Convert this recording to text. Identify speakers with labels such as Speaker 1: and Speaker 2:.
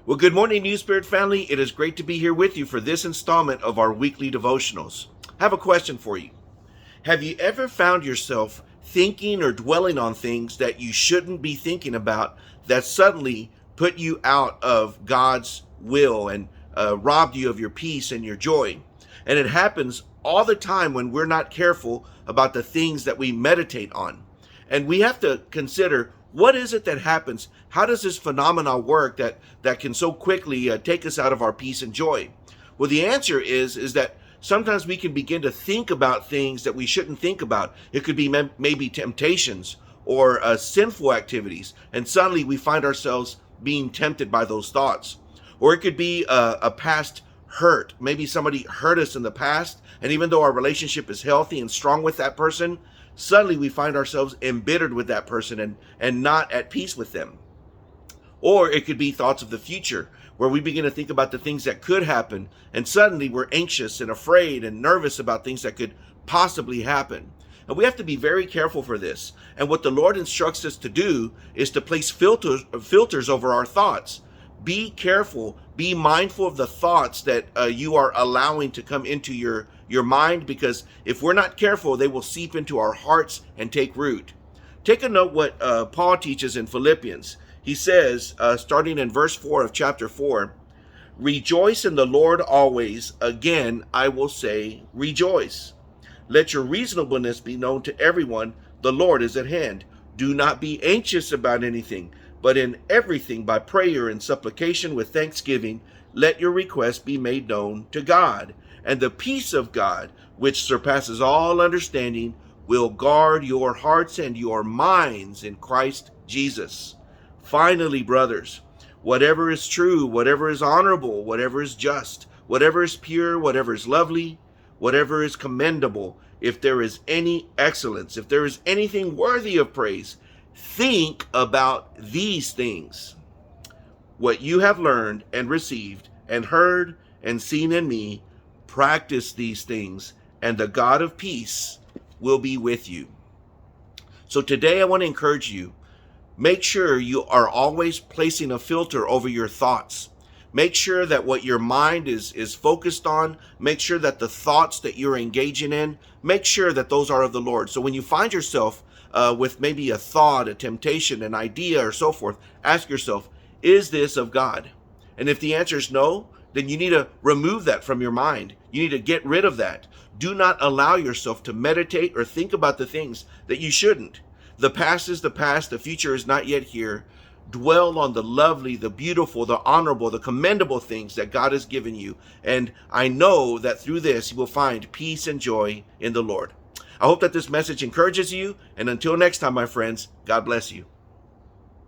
Speaker 1: Well, good morning, New Spirit family. It is great to be here with you for this installment of our weekly devotionals. I have a question for you. Have you ever found yourself thinking or dwelling on things that you shouldn't be thinking about that suddenly put you out of God's will and robbed you of your peace and your joy? And it happens all the time when we're not careful about the things that we meditate on. And we have to consider, what is it that happens? How does this phenomena work that can so quickly take us out of our peace and joy? Well, the answer is that sometimes we can begin to think about things that we shouldn't think about. It could be maybe temptations or sinful activities, and suddenly we find ourselves being tempted by those thoughts. Or it could be a past hurt. Maybe somebody hurt us in the past, and even though our relationship is healthy and strong with that person, suddenly we find ourselves embittered with that person and not at peace with them. Or it could be thoughts of the future, where we begin to think about the things that could happen, and suddenly we're anxious and afraid and nervous about things that could possibly happen. And we have to be very careful for this. And what the Lord instructs us to do is to place filters over our thoughts. Be careful, be mindful of the thoughts that you are allowing to come into your mind, because if we're not careful, they will seep into our hearts and take root. Take a note what Paul teaches in Philippians. He says, starting in verse 4 of chapter 4, "Rejoice in the Lord always. Again, I will say, rejoice. Let your reasonableness be known to everyone. The Lord is at hand. Do not be anxious about anything, but in everything by prayer and supplication with thanksgiving, let your requests be made known to God. And the peace of God, which surpasses all understanding, will guard your hearts and your minds in Christ Jesus. Finally, brothers, whatever is true, whatever is honorable, whatever is just, whatever is pure, whatever is lovely, whatever is commendable, if there is any excellence, if there is anything worthy of praise, think about these things. What you have learned and received and heard and seen in me, practice these things, and the God of peace will be with you." So today I want to encourage you, make sure you are always placing a filter over your thoughts. Make sure that what your mind is focused on, make sure that the thoughts that you're engaging in, make sure that those are of the Lord. So when you find yourself with maybe a thought, a temptation, an idea, or so forth, ask yourself, is this of God? And if the answer is no, then you need to remove that from your mind. You need to get rid of that. Do not allow yourself to meditate or think about the things that you shouldn't. The past is the past. The future is not yet here. Dwell on the lovely, the beautiful, the honorable, the commendable things that God has given you. And I know that through this, you will find peace and joy in the Lord. I hope that this message encourages you. And until next time, my friends, God bless you.